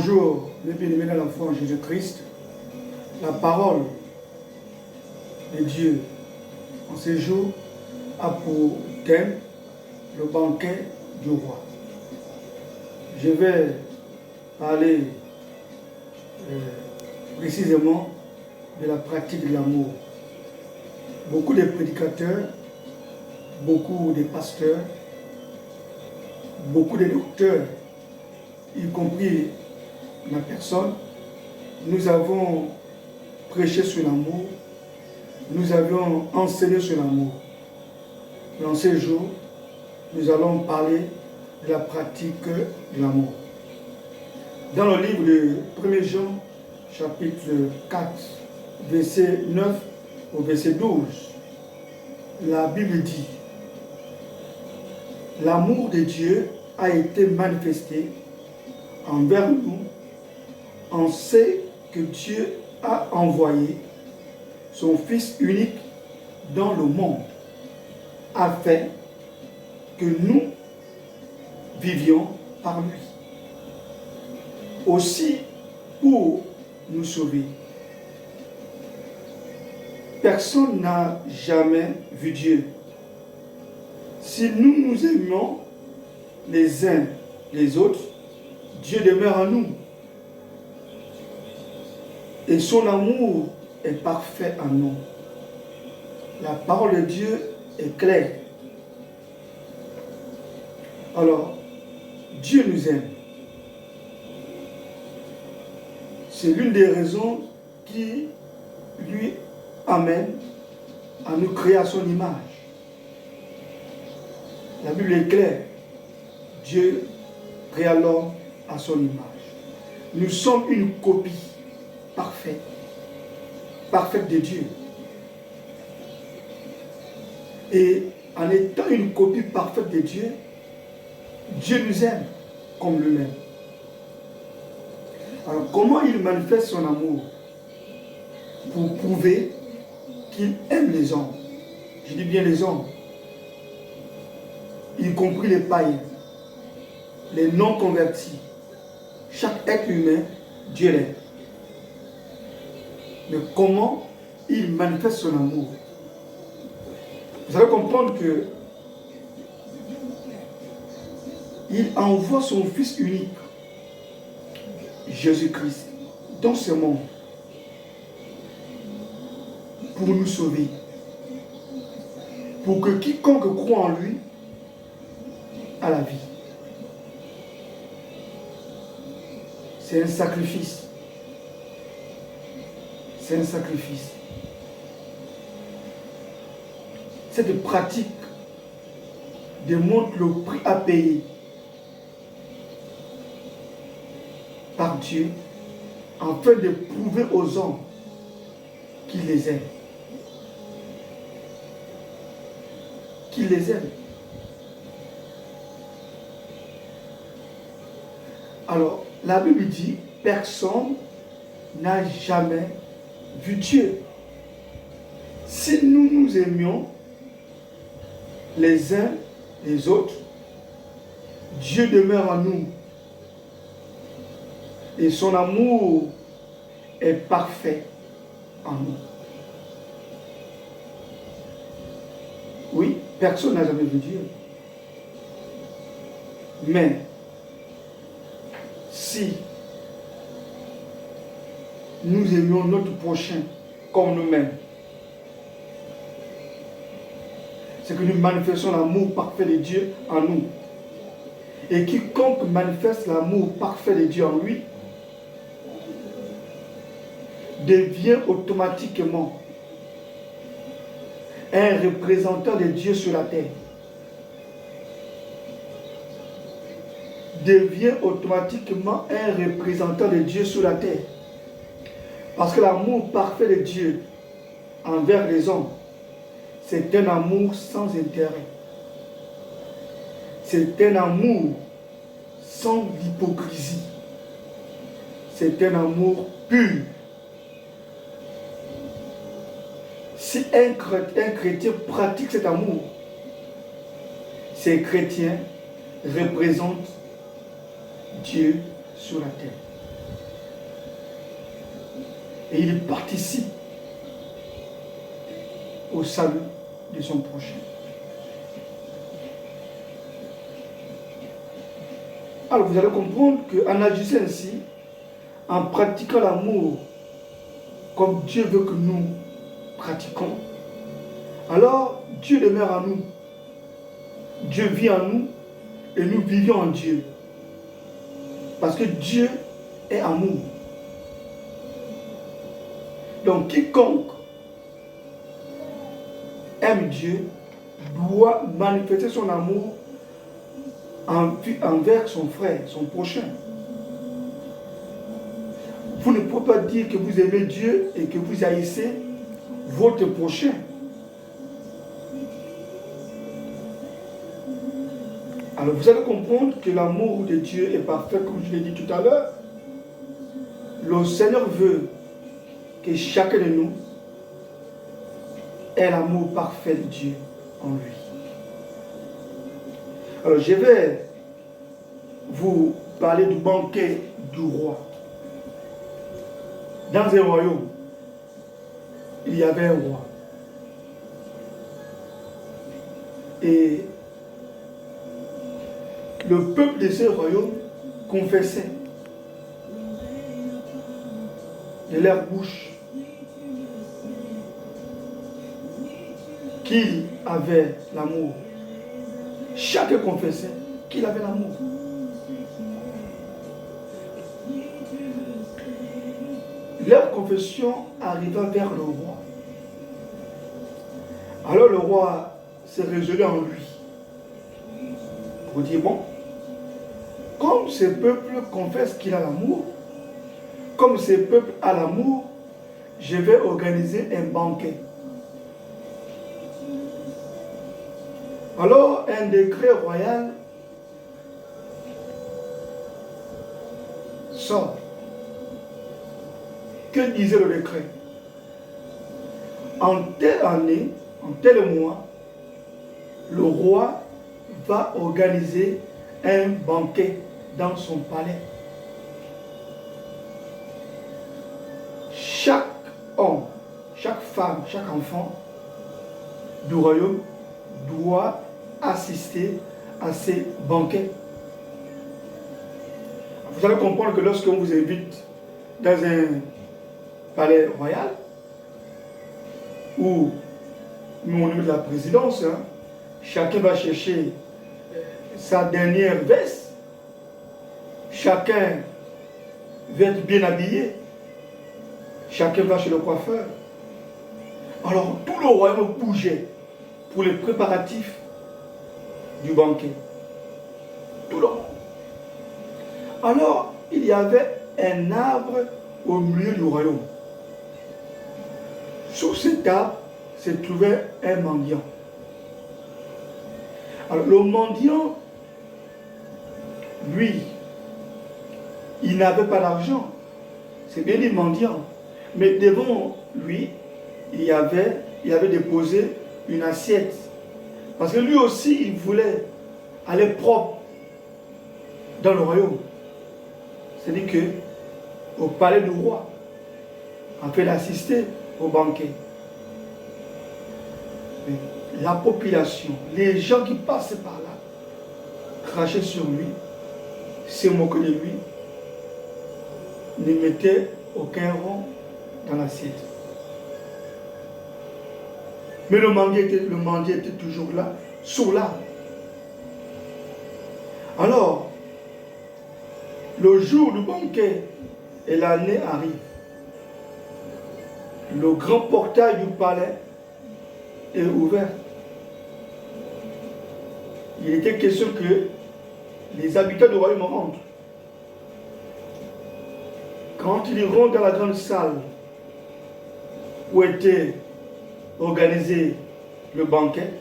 Bonjour, mes bien-aimés dans la foi en Jésus-Christ. La parole de Dieu en ce jour a pour thème le banquet du roi. Je vais parler précisément de la pratique de l'amour. Beaucoup de prédicateurs, beaucoup de pasteurs, beaucoup de docteurs, y compris ma personne, nous avons prêché sur l'amour, nous avons enseigné sur l'amour. Dans ces jours, nous allons parler de la pratique de l'amour. Dans le livre de 1 Jean, chapitre 4, verset 9 au verset 12, la Bible dit: l'amour de Dieu a été manifesté envers nous. On sait que Dieu a envoyé son Fils unique dans le monde afin que nous vivions par lui. Aussi pour nous sauver. Personne n'a jamais vu Dieu. Si nous nous aimons les uns les autres, Dieu demeure en nous. Et son amour est parfait en nous. La parole de Dieu est claire. Alors, Dieu nous aime. C'est l'une des raisons qui lui amène à nous créer à son image. La Bible est claire. Dieu créa l'homme à son image. Nous sommes une copie parfaite de Dieu. Et en étant une copie parfaite de Dieu, Dieu nous aime comme lui-même. Alors comment il manifeste son amour? Pour prouver qu'il aime les hommes. Je dis bien les hommes, y compris les païens, les non-convertis. Chaque être humain, Dieu l'aime. Mais comment il manifeste son amour? Vous allez comprendre que il envoie son Fils unique, Jésus-Christ, dans ce monde pour nous sauver. Pour que quiconque croit en lui a la vie. C'est un sacrifice. C'est un sacrifice. Cette pratique démontre le prix à payer par Dieu afin de prouver aux hommes qu'il les aime. Qu'il les aime. Alors, la Bible dit, personne n'a jamais vu Dieu. Si nous nous aimions les uns les autres, Dieu demeure en nous. Et son amour est parfait en nous. Oui, personne n'a jamais vu Dieu. Mais si nous aimions notre prochain comme nous-mêmes, c'est que nous manifestons l'amour parfait de Dieu en nous. Et quiconque manifeste l'amour parfait de Dieu en lui devient automatiquement un représentant de Dieu sur la terre. Devient automatiquement un représentant de Dieu sur la terre. Parce que l'amour parfait de Dieu envers les hommes, c'est un amour sans intérêt. C'est un amour sans hypocrisie. C'est un amour pur. Si un chrétien pratique cet amour, ces chrétiens représentent Dieu sur la terre. et il participe au salut de son prochain. Alors vous allez comprendre qu'en agissant ainsi, en pratiquant l'amour comme Dieu veut que nous pratiquons, alors Dieu demeure en nous. Dieu vit en nous et nous vivons en Dieu. Parce que Dieu est amour. Donc quiconque aime Dieu doit manifester son amour envers son frère, son prochain. Vous ne pouvez pas dire que vous aimez Dieu et que vous haïssez votre prochain. Alors vous allez comprendre que l'amour de Dieu est parfait, comme je l'ai dit tout à l'heure. Le Seigneur veut que chacun de nous ait l'amour parfait de Dieu en lui. Alors je vais vous parler du banquet du roi. Dans un royaume, il y avait un roi. Et le peuple de ce royaume confessait de leur bouche qu'il avait l'amour. Chacun confessait qu'il avait l'amour. Leur confession arriva vers le roi. Alors le roi s'est résolu en lui pour dire, bon, comme ce peuple confesse qu'il a l'amour, comme ce peuple a l'amour, je vais organiser un banquet. Alors un décret royal sort. Que disait le décret? En telle année, en tel mois, le roi va organiser un banquet dans son palais. Chaque homme, chaque femme, chaque enfant du royaume doit assister à ces banquets. Vous allez comprendre que lorsqu'on vous invite dans un palais royal, où nous on est de la présidence, hein, chacun va chercher sa dernière veste, chacun va être bien habillé, chacun va chez le coiffeur. Alors tout le royaume bougeait pour les préparatifs du banquet. Tout le monde. Alors il y avait un arbre au milieu du royaume. Sous cet arbre se trouvait un mendiant. Alors le mendiant, lui, il n'avait pas d'argent. C'est bien dit mendiant. Mais devant lui, il avait déposé une assiette. Parce que lui aussi, il voulait aller propre dans le royaume. C'est-à-dire que au palais du roi, afin d'assister au banquet. Mais la population, les gens qui passaient par là, crachaient sur lui, se moquaient de lui, ne mettaient aucun rond dans l'assiette. Mais le mendiant était toujours là, sous l'arbre. Alors, le jour du banquet et l'année arrive. Le grand portail du palais est ouvert. Il était question que les habitants du royaume rentrent. Quand ils rentrent dans la grande salle où était organisé le banquet,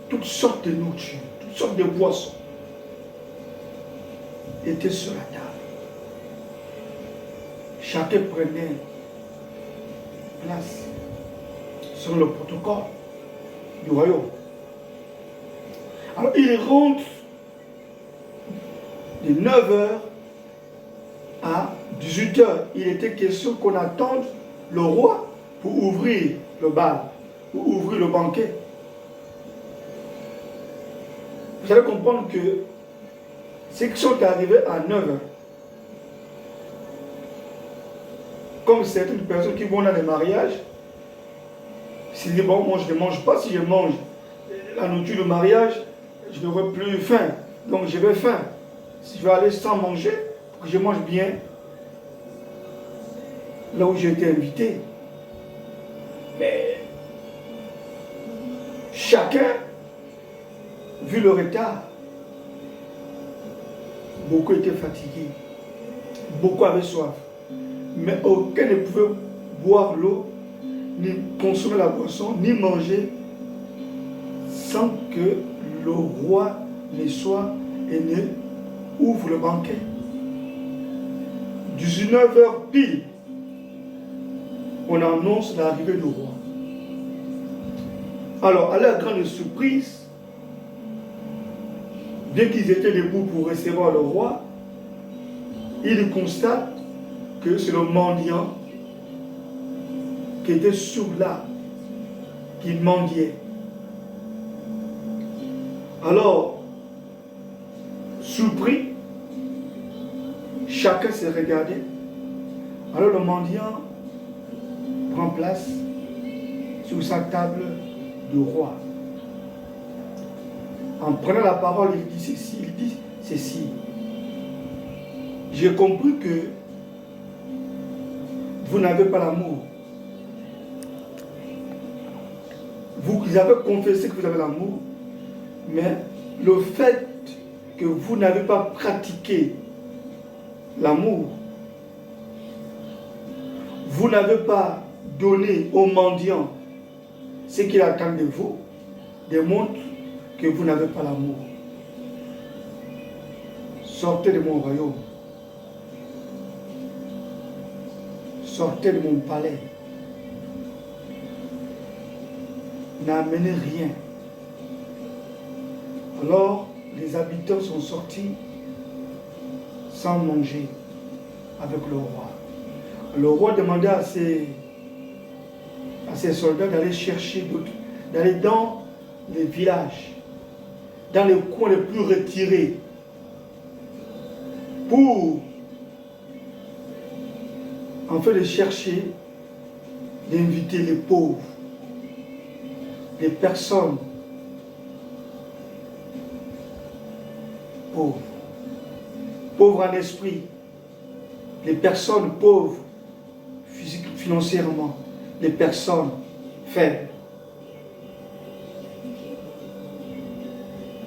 toutes sortes de nourritures, toutes sortes de boissons étaient sur la table. Chacun prenait place sur le protocole du royaume. Alors il rentre de 9h à 18 heures, il était question qu'on attende le roi pour ouvrir le bal, pour ouvrir le banquet. Vous allez comprendre que ceux qui sont arrivés à 9 heures, comme certaines personnes qui vont dans les mariages, s'ils disent, bon, moi je ne mange pas, si je mange la nourriture de mariage, je n'aurai plus faim. Donc je vais faim. Si je vais aller sans manger, pour que je mange bien là où j'ai été invité. Mais chacun, vu le retard, beaucoup étaient fatigués, beaucoup avaient soif. Mais aucun ne pouvait boire l'eau, ni consommer la boisson, ni manger sans que le roi ne soit et ne ouvre le banquet. 19 heures pile, on annonce l'arrivée du roi. Alors, à leur grande surprise, dès qu'ils étaient debout pour recevoir le roi, ils constatent que c'est le mendiant qui était sur là, qui mendiait. Alors, surpris, chacun s'est regardé. Alors le mendiant prend place sur sa table de roi. En prenant la parole, il dit ceci. J'ai compris que vous n'avez pas l'amour. Vous avez confessé que vous avez l'amour, mais le fait que vous n'avez pas pratiqué l'amour, vous n'avez pas donné aux mendiants ce qu'il attend de vous, démontre que vous n'avez pas l'amour. Sortez de mon royaume. Sortez de mon palais. N'amenez rien. Alors, les habitants sont sortis sans manger avec le roi. Le roi demanda à ses soldats d'aller chercher d'autres, d'aller dans les villages, dans les coins les plus retirés, pour en fait de chercher, d'inviter les pauvres, les personnes pauvres, pauvres en esprit, les personnes pauvres financièrement, les personnes faibles.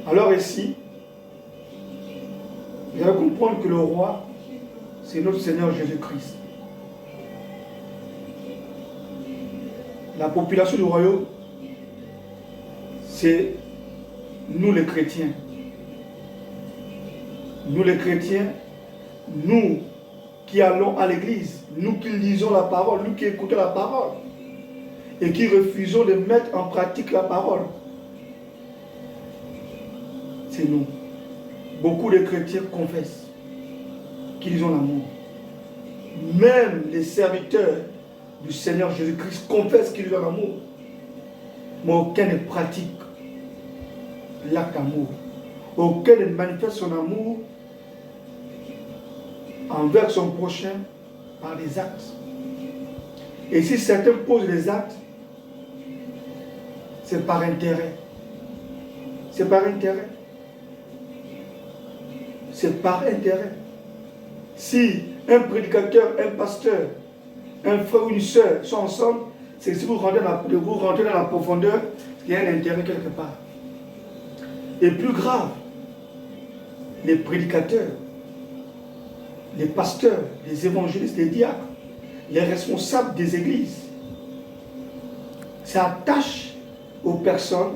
Alors ici, vous allez comprendre que le roi, c'est notre Seigneur Jésus-Christ. La population du royaume, c'est nous les chrétiens. Nous les chrétiens, nous qui allons à l'église, nous qui lisons la parole, nous qui écoutons la parole et qui refusons de mettre en pratique la parole. C'est nous. Beaucoup de chrétiens confessent qu'ils ont l'amour. Même les serviteurs du Seigneur Jésus-Christ confessent qu'ils ont l'amour. Mais aucun ne pratique l'acte d'amour. Aucun ne manifeste son amour envers son prochain par des actes. Et si certains posent des actes, c'est par intérêt. C'est par intérêt. C'est par intérêt. Si un prédicateur, un pasteur, un frère ou une soeur sont ensemble, c'est que si vous rentrez dans la profondeur, il y a un intérêt quelque part. Et plus grave, les prédicateurs, les pasteurs, les évangélistes, les diacres, les responsables des églises s'attachent aux personnes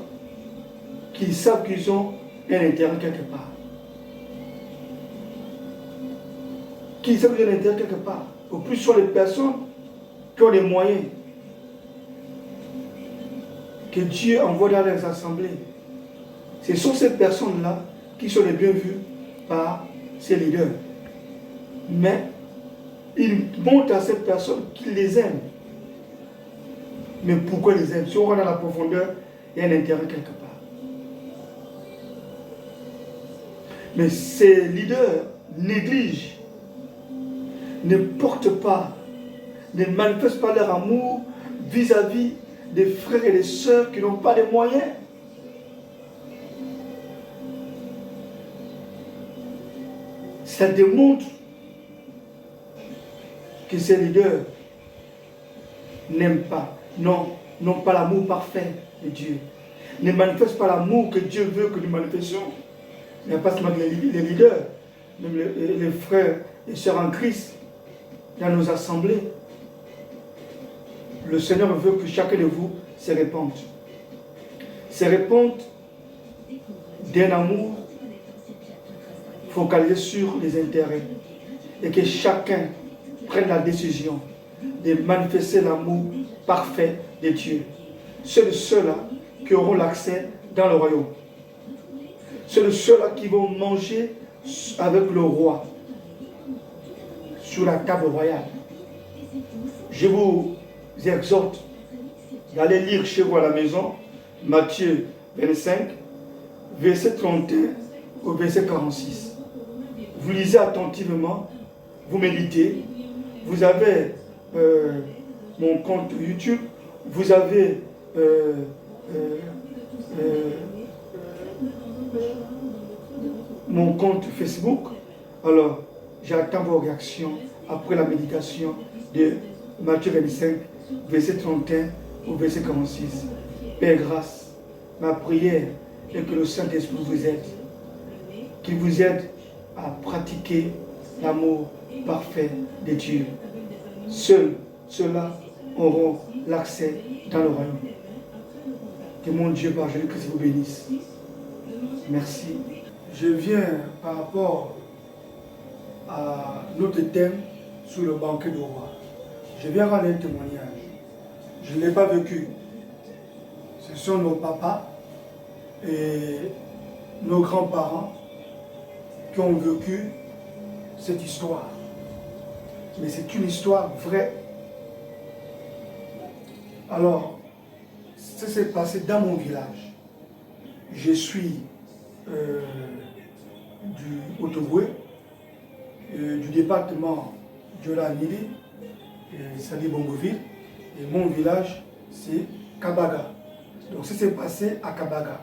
qui savent qu'ils ont un intérêt quelque part. Qui savent qu'ils ont un intérêt quelque part. Au plus sont les personnes qui ont les moyens que Dieu envoie dans les assemblées. Ce sont ces personnes-là qui sont les bien vues par ces leaders. Mais il montre à cette personne qu'il les aime. Mais pourquoi les aime? Si on rentre dans la profondeur, il y a un intérêt quelque part. Mais ces leaders négligent, ne portent pas, ne manifestent pas leur amour vis-à-vis des frères et des sœurs qui n'ont pas les moyens. Ça démontre que ces leaders n'aiment pas, n'ont pas l'amour parfait de Dieu. Ne manifestent pas l'amour que Dieu veut que nous manifestions. Il n'y a pas seulement les leaders, même les frères et sœurs en Christ, dans nos assemblées. Le Seigneur veut que chacun de vous se répande. Se répande d'un amour focalisé sur les intérêts. Et que chacun prenne la décision de manifester l'amour parfait de Dieu. C'est ceux-là qui auront l'accès dans le royaume. C'est ceux-là qui vont manger avec le roi sur la table royale. Je vous exhorte d'aller lire chez vous à la maison Matthieu 25, verset 31 au verset 46. Vous lisez attentivement, vous méditez. Vous avez mon compte YouTube, vous avez mon compte Facebook. Alors, j'attends vos réactions après la méditation de Matthieu 25, verset 31 au verset 46. Père, grâce, ma prière est que le Saint-Esprit vous aide, qu'il vous aide à pratiquer l'amour parfait de Dieu. Seuls ceux-là auront l'accès dans le royaume. Que mon Dieu par Jésus-Christ vous bénisse. Merci. Je viens par rapport à notre thème sur le banquet du roi. Je viens rendre un témoignage. Je ne l'ai pas vécu. Ce sont nos papas et nos grands-parents qui ont vécu cette histoire. Mais c'est une histoire vraie. Alors, ça s'est passé dans mon village. Je suis du Haut-Ogooué, du département de la Nili, c'est-à-dire Bongoville, et mon village, c'est Kabaga. Donc ça s'est passé à Kabaga.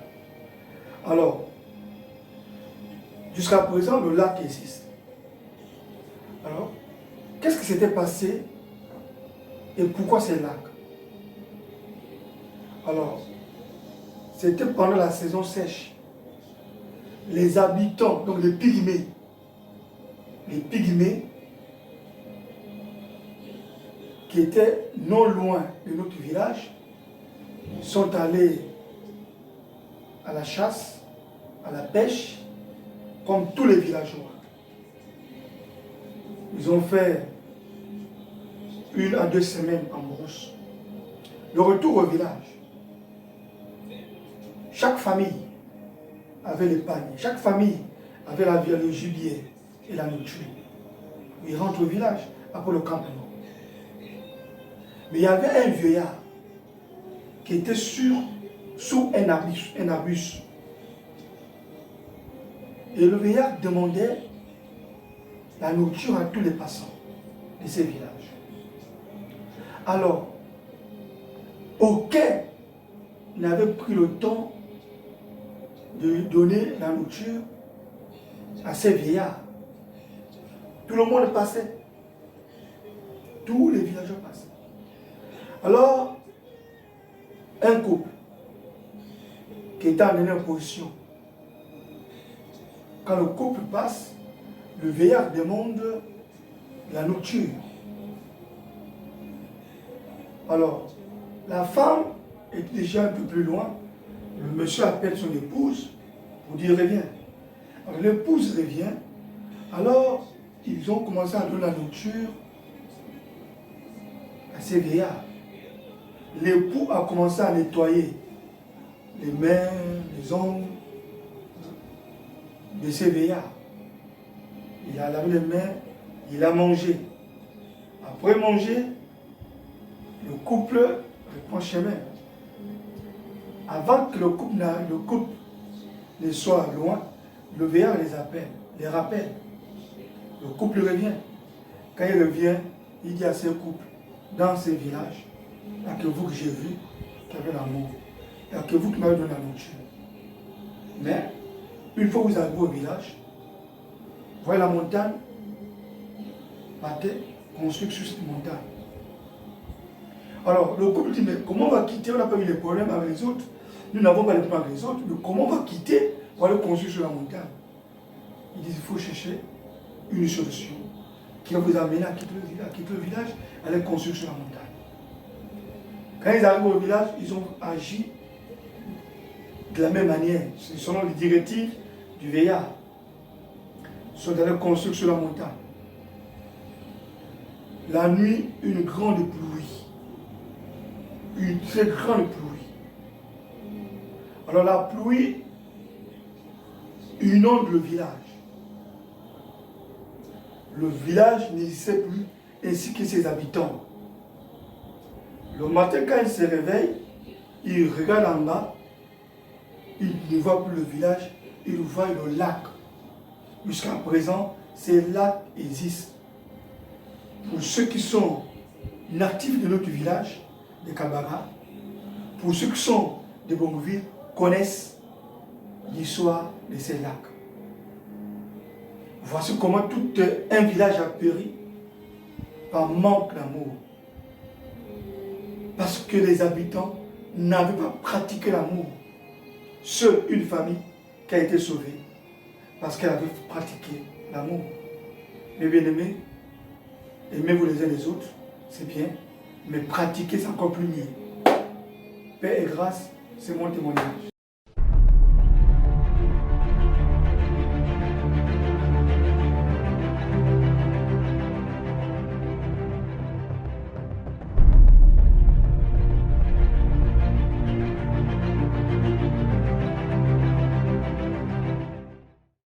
Alors, jusqu'à présent, le lac existe. Alors, qu'est-ce qui s'était passé et pourquoi c'est lac? Alors, c'était pendant la saison sèche. Les habitants, donc les pygmées qui étaient non loin de notre village, sont allés à la chasse, à la pêche, comme tous les villageois. Ils ont fait 1 à 2 semaines en brousse. Le retour au village, chaque famille avait les paniers, chaque famille avait le gibier et la nourriture. Ils rentrent au village après le campement. Mais il y avait un vieillard qui était sous un arbuste. Et le vieillard demandait la nourriture à tous les passants de ces villages. Alors, aucun n'avait pris le temps de donner la nourriture à ces vieillards. Tout le monde passait. Tous les villageois passaient. Alors, un couple qui était en une position, quand le couple passe, le vieillard demande la nourriture. Alors, la femme est déjà un peu plus loin. Le monsieur appelle son épouse pour dire reviens. Alors l'épouse revient. Alors, ils ont commencé à donner la nourriture à ces vieillards. L'époux a commencé à nettoyer les mains, les ongles de ces vieillards. Il a lavé les mains, il a mangé. Après manger, le couple reprend chemin. Avant que le couple ne soit loin, le veilleur les rappelle. Le couple revient. Quand il revient, il dit à ses couples, dans ces villages, il n'y a que vous que j'ai vu, qui avez l'amour. Il n'y a que vous qui m'avez donné la nourriture. Mais, une fois que vous arrivez au village, vous voyez la montagne, partez, construire sur cette montagne. Alors, le couple dit, mais comment on va quitter? On n'a pas eu les problèmes avec les autres. Nous n'avons pas les problèmes avec les autres. Mais comment on va quitter pour aller construire sur la montagne? Ils disent, il faut chercher une solution qui va vous amener à quitter le village, à aller construire sur la montagne. Quand ils arrivent au village, ils ont agi de la même manière, selon les directives du veillard. Ils sont allés construire sur la montagne. La nuit, une grande pluie. Une très grande pluie. Alors la pluie inonde le village. Le village n'existait plus, ainsi que ses habitants. Le matin, quand il se réveille, il regarde en bas, il ne voit plus le village, il voit le lac. Jusqu'à présent, ces lacs existent. Pour ceux qui sont natifs de notre village, de Kabara, pour ceux qui sont de Bongoville, connaissent l'histoire de ces lacs. Voici comment tout un village a péri par manque d'amour. Parce que les habitants n'avaient pas pratiqué l'amour. Seule une famille qui a été sauvée parce qu'elle avait pratiqué l'amour. Mes bien-aimés, aimez-vous les uns les autres, c'est bien, mais pratiquer c'est encore plus mieux. Paix et grâce, c'est mon témoignage.